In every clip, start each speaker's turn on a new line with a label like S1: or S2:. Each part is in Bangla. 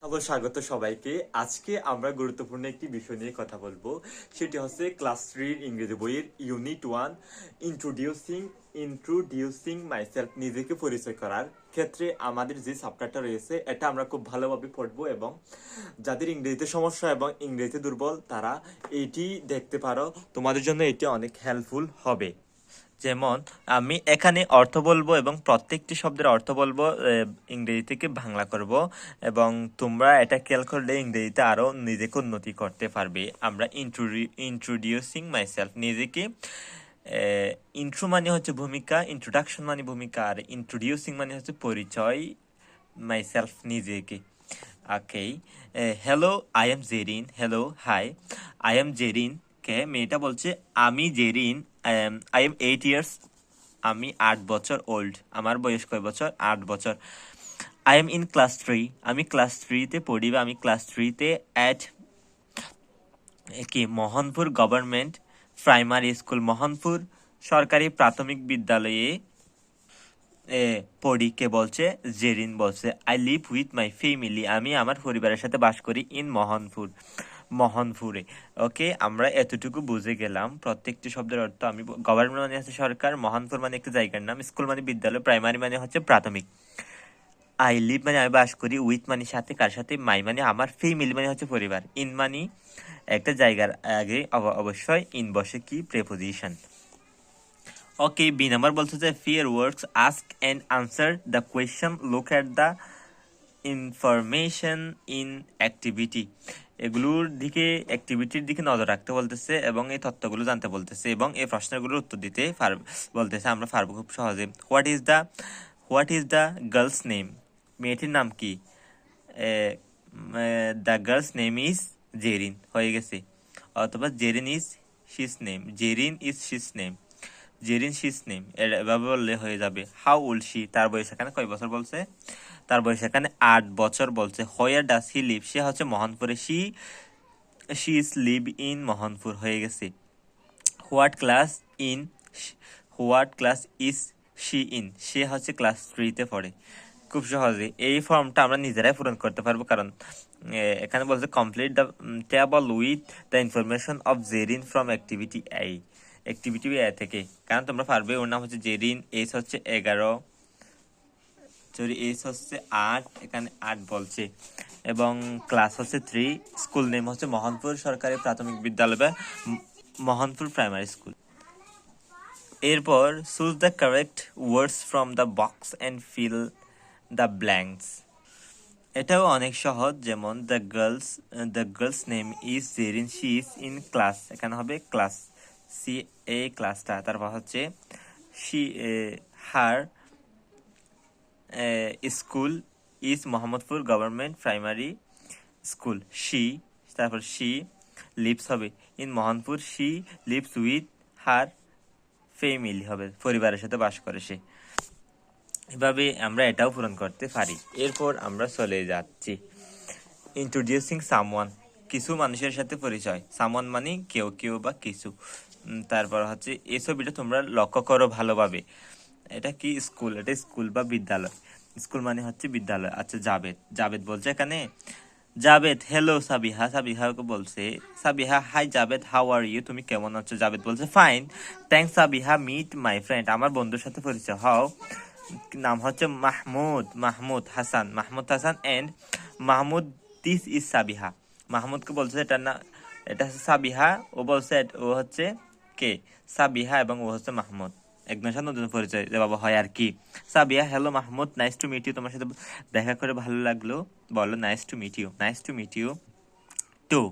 S1: আবার স্বাগত সবাইকে। আজকে আমরা গুরুত্বপূর্ণ একটি বিষয় নিয়ে কথা বলবো। সেটি হচ্ছে ক্লাস 3 ইংরেজি বইয়ের ইউনিট 1 ইন্ট্রোডিউসিং মাইসেলফ, নিজেকে পরিচয় করার ক্ষেত্রে আমাদের যে চ্যাপ্টারটা রয়েছে এটা আমরা খুব ভালোভাবে পড়বো এবং যাদের ইংরেজিতে সমস্যা এবং ইংরেজিতে দুর্বল তারা এটি দেখতে পারো, তোমাদের জন্য এটি অনেক হেল্পফুল হবে। যেমন আমি এখানে অর্থ বলবো এবং প্রত্যেকটি শব্দের অর্থ বলবো, ইংরেজি থেকে বাংলা করব এবং তোমরা এটা খেয়াল করলে ইংরেজিতে আরো নিজেকে উন্নতি করতে পারবে। আমরা ইন্ট্রোডিউসিং মাইসেলফ, নিজেকে ইন্ট্রো মানে হচ্ছে ভূমিকা, ইন্ট্রোডাকশন মানে ভূমিকা, আর ইন্ট্রোডিউসিং মানে হচ্ছে পরিচয়, মাইসেলফ নিজেকে। Okay, hello I am Jerin, hello hi I am Jerin. কে মেয়েটা বলছে আমি জেরিন, আই এম 8 ইয়ার্স, আমি 8 বছর ওল্ড, আমার বয়স কয় বছর? 8 বছর। আই এম ইন ক্লাস 3, আমি ক্লাস 3-তে পড়ি বা আমি ক্লাস 3-তে অ্যাট কি Mohanpur government primary school, Mohanpur সরকারি প্রাথমিক বিদ্যালয়ে পড়ি। কে বলছে? জেরিন বলছে I live with my family, আমি আমার পরিবারের সাথে বাস করি ইন মোহনপুরে। ওকে, আমরা এতটুকু বুঝে গেলাম। প্রত্যেকটি শব্দের অর্থ আমি গভর্নমেন্ট মানে হচ্ছে সরকার, মোহনপুর মানে একটি জায়গার নাম, স্কুল মানে বিদ্যালয়, প্রাইমারি মানে হচ্ছে প্রাথমিক, আই লিভ মানে আমি বাস করি, উইথ মানে সাথে, কার সাথে? মাই মানে আমার, ফ্যামিলি মানে হচ্ছে পরিবার, ইন মানে একটা জায়গার আগে অবশ্যই ইন বসে কি প্রেপোজিশন। ওকে, বি নাম্বার বলছে যে fear words ask and answer the question, look at the information in activity, এগুলোর দিকে, অ্যাক্টিভিটির দিকে নজর রাখতে বলতেছে এবং এই তথ্যগুলো জানতে বলতেছে এবং এই প্রশ্নগুলোর উত্তর দিতে বলতেছে। আমরা পারবো খুব সহজে। What is the girl's name, মেয়েটির নাম কি? The girl's name is Zerin, হয়ে গেছে। অথবা Zerin is she's name, Zerin is she's name, Zerin she's name, এভাবে বললে হয়ে যাবে। হাউ ওল্ড শি, তার বয়স এখানে কয় বছর বলছে? তার বয়স এখানে 8 বছর বলছে। হোয়ার ডাজ হি লিভ, সে হচ্ছে মোহনপুরে, she is live in Mohanpur, হয়ে গেছে। What class in what class is she in, সে হচ্ছে ক্লাস 3-তে পড়ে। খুব সহজে এই ফর্মটা আমরা নিজেরাই পূরণ করতে পারবো, কারণ এখানে বলছে complete the table with the information of Zerin from activity A থেকে, কারণ তোমরা পারবে। ওর নাম হচ্ছে জেরিন, এজ হচ্ছে 11, সরি এজ হচ্ছে 8, এখানে 8 বলছে, এবং ক্লাস হচ্ছে 3, স্কুল নেম হচ্ছে মোহনপুর সরকারি প্রাথমিক বিদ্যালয় বা মোহনপুর প্রাইমারি স্কুল। এরপর choose the correct words from the box and fill the blanks, এটাও অনেক সহজ। যেমন the girl's name is Zerin, she is in class, এখানে হবে ক্লাস সি, এ ক্লাসটা। তারপর হচ্ছে she, her school is Mohammadpur government primary school. তারপর শি লিভস হবে in Mohanpur, she lives with her family হবে, পরিবারের সাথে বাস করে সে। এভাবে আমরা এটাও পূরণ করতে পারি। এরপর আমরা চলে যাচ্ছি ইন্ট্রোডিউসিং সামওয়ান, কিছু মানুষের সাথে পরিচয়। সামওয়ান মানে কেউ বা কিছু। তারপর হচ্ছে এই ছবিটা তোমরা লক্ষ্য করো ভালোভাবে, এটা কি স্কুল, এটা স্কুল বা বিদ্যালয়। স্কুল মানে হচ্ছে বিদ্যালয়। আচ্ছা, জাবেদ বলছে এখানে, জাবেদ হ্যালো সাবিহা, সাবিহাকে বলছে Sabiha hi Javed how are you, তুমি কেমন আছো? জাবেদ বলছে fine thanks Sabiha, meet my friend, আমার বন্ধুর সাথে পরিচয় হও। নাম হচ্ছে Mahmud Hasan and Mahmud, this is Sabiha. মাহমুদকে বলছে এটা হচ্ছে সাবিহা, ও বলছে ও হচ্ছে কে? সাবিহা, এবং ও হচ্ছে মাহমুদ। একজনের সাথে নতুন পরিচয় যে বাবা হয় আর কি। Sabiha hello Mahmud, nice to meet you, তোমার সাথে দেখা করে ভালো লাগলো। বলো nice to meet you too,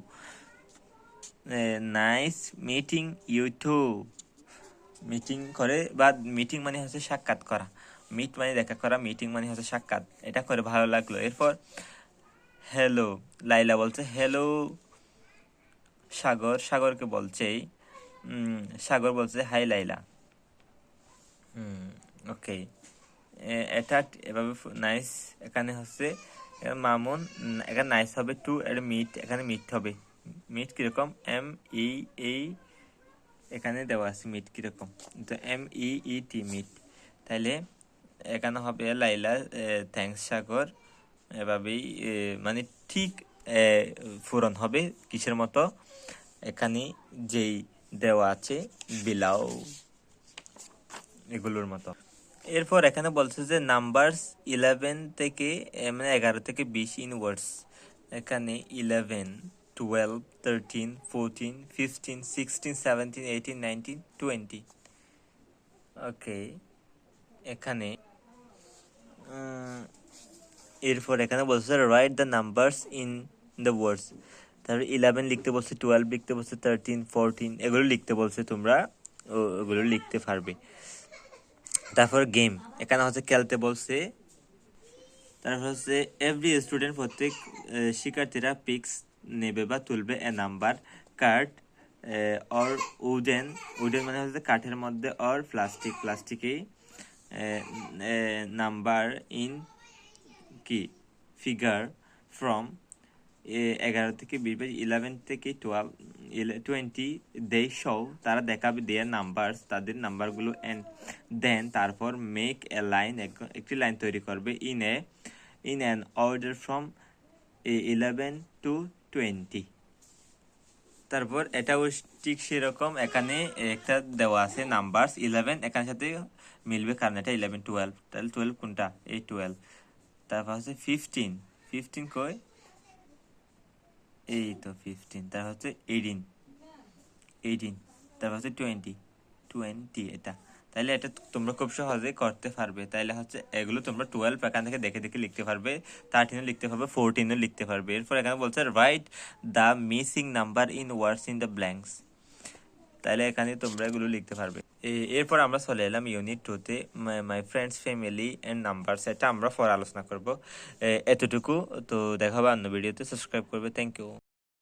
S1: nice meeting you too. Meeting করে বা মিটিং মানে হচ্ছে সাক্ষাৎ করা, মিট মানে দেখা করা, মিটিং মানে হচ্ছে সাক্ষাৎ, এটা করে ভালো লাগলো। এরপর হ্যালো লাইলা বলছে হ্যালো সাগরকে বলছে, সাগর বলছে হাই লাইলা। ওকে, এটা এভাবে নাইস, এখানে হচ্ছে মামুন, এখানে নাইস হবে টু, এটা মিট, এখানে মিট হবে। মিট কিরকম? এই এখানে দেওয়া আছে মিট কিরকম, তো MEET মিট। তাইলে এখানে হবে লাইলা থ্যাঙ্কস সাগর, এভাবেই মানে ঠিক পূরণ হবে কিসের মতো, এখানে যেই দেওয়া আছে বিলাও এগুলোর মতো। এরপর এখানে বলছে যে নাম্বারস 11 থেকে মানে 11 থেকে 20 ইন ওয়ার্ডস। এখানে 11, 12, 13, 14, 15, 16, 17, 18, 19, 20। ওকে, এখানে এরপর এখানে বলছে write the numbers in the words. তারপরে 11 লিখতে বলছে, 12 লিখতে বলছে, 13, 14 এগুলো লিখতে বলছে, তোমরা ওগুলো লিখতে পারবে। তারপর গেম, এখানে হচ্ছে খেলতে বলছে। তারপর হচ্ছে এভরি স্টুডেন্ট, প্রত্যেক শিক্ষার্থীরা পিক্স নেবে বা তুলবে a number card or wooden, wooden মানে হচ্ছে কাঠের মধ্যে, অর প্লাস্টিকে নাম্বার ইন কি ফিগার ফ্রম 11 থেকে 20, 11 থেকে 12, 20 দে শো, তারা দেখাবে দেয়ার নাম্বারস, তাদের নাম্বারগুলো, এন্ড দেন তারপর মেক এ লাইন, একটি লাইন তৈরি করবে in an order from 11 to 20। তারপর এটাও ঠিক সেরকম, এখানে একটা দেওয়া আছে নাম্বারস 11, এখানের সাথে মিলবে কারণ এটা 11, 12, তাহলে 12 কোনটা, এই 12। তারপর হচ্ছে 15, 15 কই, এই তো 15। তারপর হচ্ছে 18, 18। তারপর হচ্ছে 20, 20 এটা। তাইলে এটা তোমরা খুব সহজে করতে পারবে। তাইলে হচ্ছে এগুলো তোমরা 12 এখান থেকে দেখে দেখে লিখতে পারবে, 13 লিখতে পারবে, 14 লিখতে পারবে। এরপর এখানে বলছে write the missing number in words in the blanks. তাইলে এখানে তোমরা এগুলো লিখতে পারবে। এরপর আমরা চলে এলাম ইউনিট 2-তে, my friends, family and numbers. এটা আমরা পরে আলোচনা করব। এতটুকু তো, দেখা হবে অন্য ভিডিওতে। সাবস্ক্রাইব করবে। Thank you.